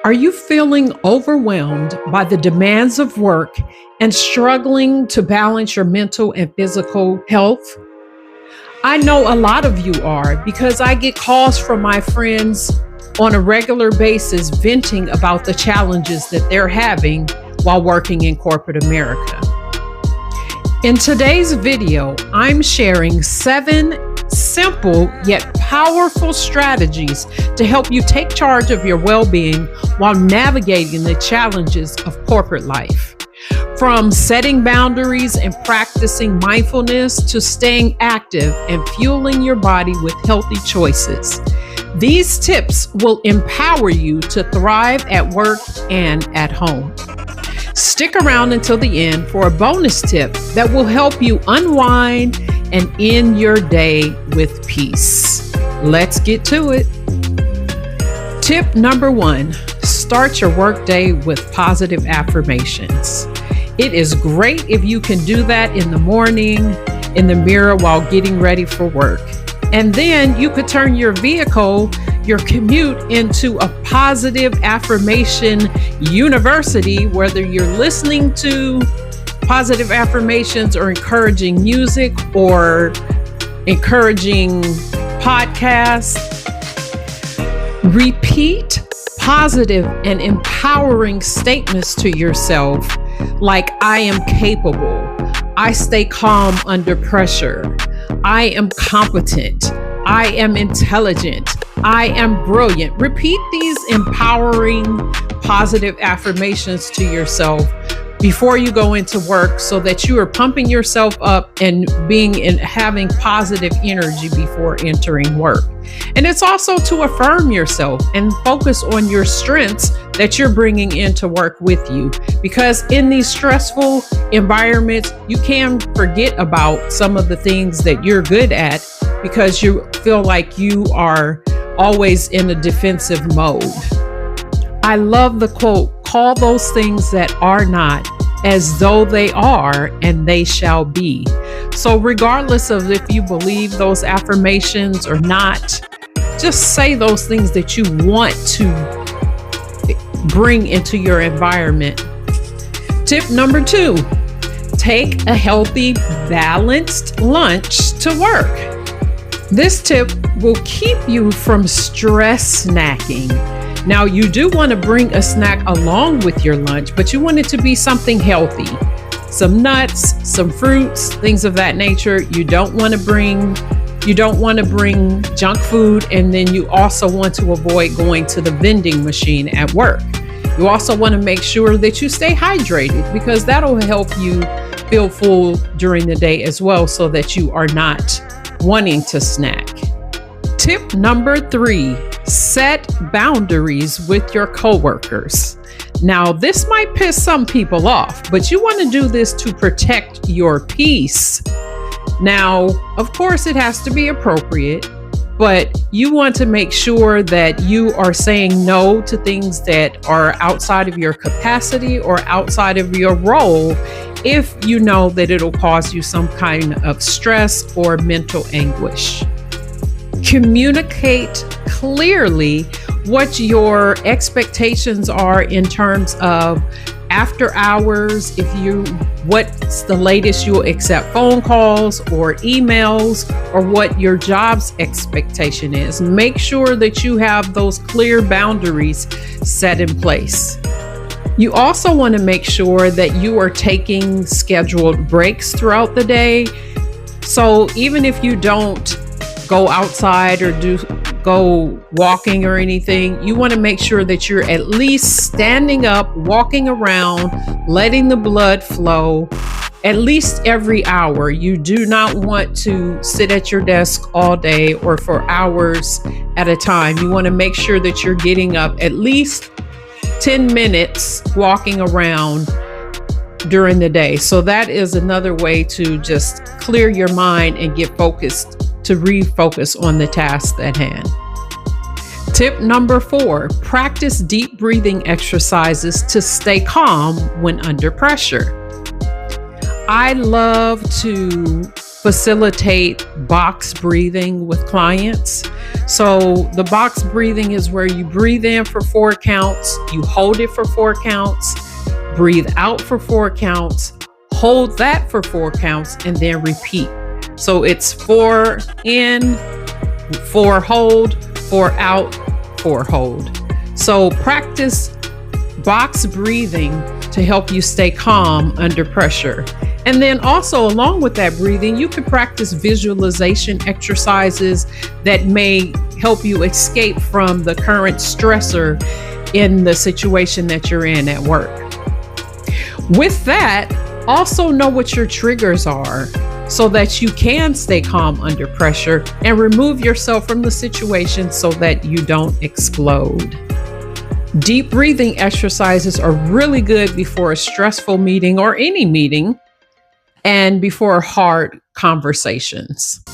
Are you feeling overwhelmed by the demands of work and struggling to balance your mental and physical health? I know a lot of you are because I get calls from my friends on a regular basis venting about the challenges that they're having while working in corporate America. In today's video, I'm sharing 7 simple yet powerful strategies to help you take charge of your well-being while navigating the challenges of corporate life. From setting boundaries and practicing mindfulness to staying active and fueling your body with healthy choices. These tips will empower you to thrive at work and at home. Stick around until the end for a bonus tip that will help you unwind and end your day with peace. Let's get to it. Tip number 1, start your workday with positive affirmations. It is great if you can do that in the morning, in the mirror while getting ready for work. And then you could turn your commute into a positive affirmation university, whether you're listening to positive affirmations or encouraging music or encouraging podcasts. Repeat positive and empowering statements to yourself like, I am capable, I stay calm under pressure, I am competent, I am intelligent, I am brilliant. Repeat these empowering positive affirmations to yourself before you go into work so that you are pumping yourself up and having positive energy before entering work. And it's also to affirm yourself and focus on your strengths that you're bringing into work with you. Because in these stressful environments, you can forget about some of the things that you're good at because you feel like you are always in a defensive mode. I love the quote, call those things that are not as though they are, and they shall be. So regardless of if you believe those affirmations or not, just say those things that you want to bring into your environment. Tip number 2, take a healthy, balanced lunch to work. This tip will keep you from stress snacking. Now, you do want to bring a snack along with your lunch, but you want it to be something healthy. Some nuts, some fruits, things of that nature. You don't want to bring junk food, and then you also want to avoid going to the vending machine at work. You also want to make sure that you stay hydrated because that'll help you feel full during the day as well so that you are not wanting to snack. Tip number 3, set boundaries with your coworkers. Now, this might piss some people off, but you want to do this to protect your peace. Now, of course, it has to be appropriate, but you want to make sure that you are saying no to things that are outside of your capacity or outside of your role if you know that it'll cause you some kind of stress or mental anguish. Communicate clearly what your expectations are in terms of after hours, what's the latest you'll accept phone calls or emails, or what your job's expectation is. Make sure that you have those clear boundaries set in place. You also want to make sure that you are taking scheduled breaks throughout the day. So even if you don't go outside or go walking or anything, you want to make sure that you're at least standing up, walking around, letting the blood flow at least every hour. You do not want to sit at your desk all day or for hours at a time. You want to make sure that you're getting up at least 10 minutes walking around during the day. So that is another way to just clear your mind and get focused, to refocus on the task at hand. Tip number 4, practice deep breathing exercises to stay calm when under pressure. I love to facilitate box breathing with clients. So the box breathing is where you breathe in for 4 counts, you hold it for 4 counts, breathe out for 4 counts, hold that for 4 counts, and then repeat. So it's 4 in, 4 hold, 4 out, 4 hold. So practice box breathing to help you stay calm under pressure. And then also along with that breathing, you can practice visualization exercises that may help you escape from the current stressor in the situation that you're in at work. With that, also know what your triggers are so that you can stay calm under pressure and remove yourself from the situation so that you don't explode. Deep breathing exercises are really good before a stressful meeting or any meeting and before hard conversations.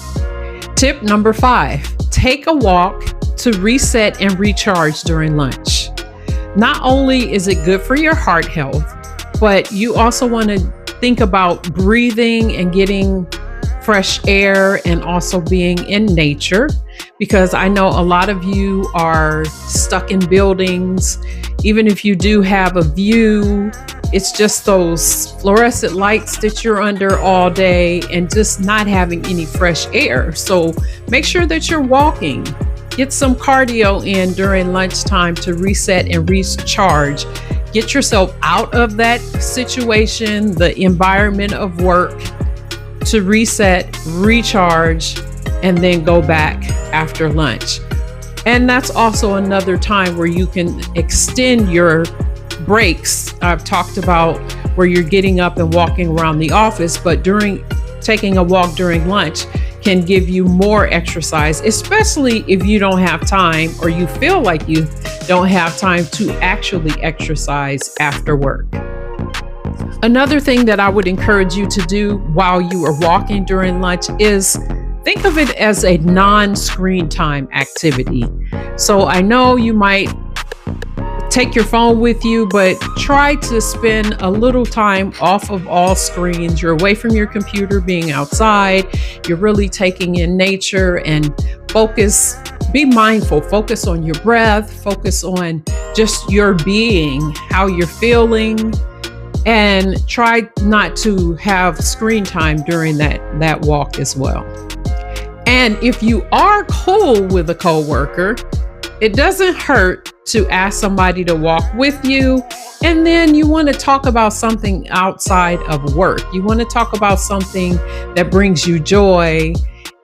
Tip number 5, take a walk to reset and recharge during lunch. Not only is it good for your heart health, but you also want to think about breathing and getting fresh air and also being in nature, because I know a lot of you are stuck in buildings. Even if you do have a view, it's just those fluorescent lights that you're under all day and just not having any fresh air. So make sure that you're walking. Get some cardio in during lunchtime to reset and recharge. Get yourself out of that situation, the environment of work, to reset, recharge, and then go back after lunch. And that's also another time where you can extend your breaks. I've talked about where you're getting up and walking around the office, but during taking a walk during lunch can give you more exercise, especially if you don't have time or you feel like you don't have time to actually exercise after work. Another thing that I would encourage you to do while you are walking during lunch is think of it as a non-screen time activity. So I know you might take your phone with you, but try to spend a little time off of all screens. You're away from your computer, being outside. You're really taking in nature and focus. Be mindful. Focus on your breath. Focus on just your being, how you're feeling, and try not to have screen time during that walk as well. And if you are cool with a coworker, it doesn't hurt to ask somebody to walk with you. And then you want to talk about something outside of work. You want to talk about something that brings you joy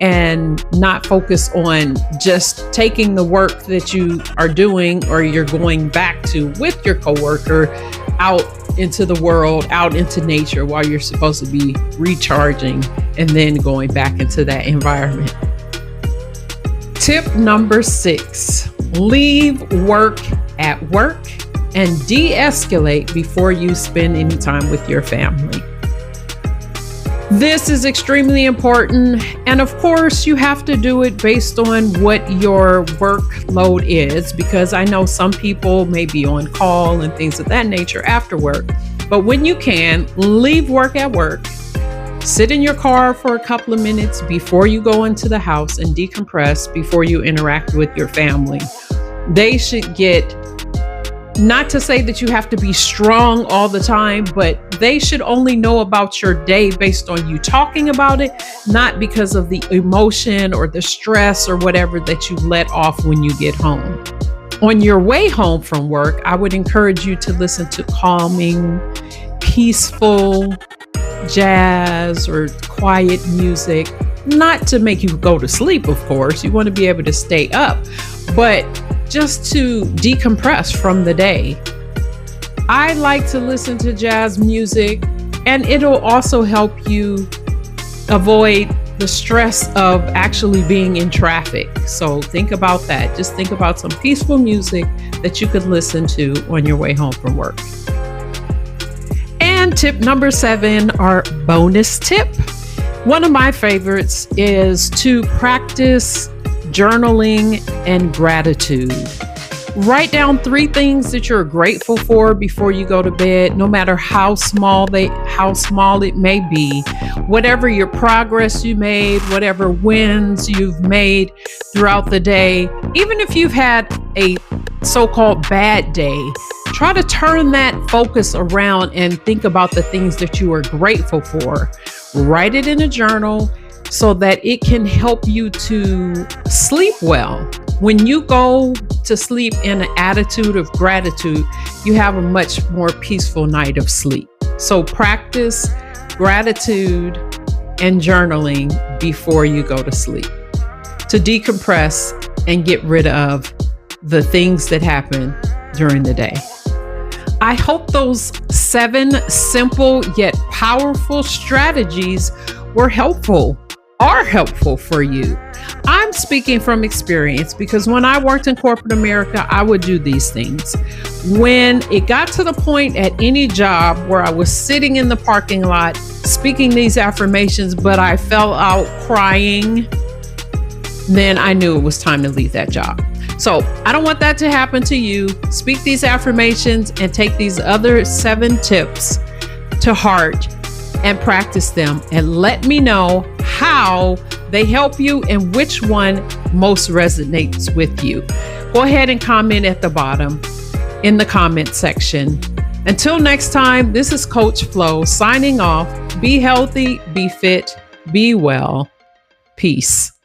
and not focus on just taking the work that you are doing or you're going back to with your coworker out into the world, out into nature while you're supposed to be recharging and then going back into that environment. Tip number 6, leave work at work and de-escalate before you spend any time with your family. This is extremely important. And of course, you have to do it based on what your workload is, because I know some people may be on call and things of that nature after work. But when you can, leave work at work, sit in your car for a couple of minutes before you go into the house and decompress before you interact with your family. They should get, not to say that you have to be strong all the time, but they should only know about your day based on you talking about it, not because of the emotion or the stress or whatever that you let off when you get home. On your way home from work, I would encourage you to listen to calming, peaceful jazz or quiet music, not to make you go to sleep, of course. You want to be able to stay up, but just to decompress from the day. I like to listen to jazz music, and it'll also help you avoid the stress of actually being in traffic. So think about that. Just think about some peaceful music that you could listen to on your way home from work. And tip number 7, our bonus tip. One of my favorites is to practice journaling and gratitude. Write down 3 things that you're grateful for before you go to bed, no matter how small it may be. Whatever your progress you made, whatever wins you've made throughout the day, even if you've had a so-called bad day, try to turn that focus around and think about the things that you are grateful for. Write it in a journal so that it can help you to sleep well. When you go to sleep in an attitude of gratitude, you have a much more peaceful night of sleep. So practice gratitude and journaling before you go to sleep to decompress and get rid of the things that happen during the day. I hope those 7 simple yet powerful strategies are helpful for you. I'm speaking from experience because when I worked in corporate America, I would do these things. When it got to the point at any job where I was sitting in the parking lot speaking these affirmations, but I fell out crying, then I knew it was time to leave that job. So I don't want that to happen to you. Speak these affirmations and take these other 7 tips to heart and practice them, and let me know how they help you and which one most resonates with you. Go ahead and comment at the bottom in the comment section. Until next time, this is Coach Flo signing off. Be healthy, be fit, be well. Peace.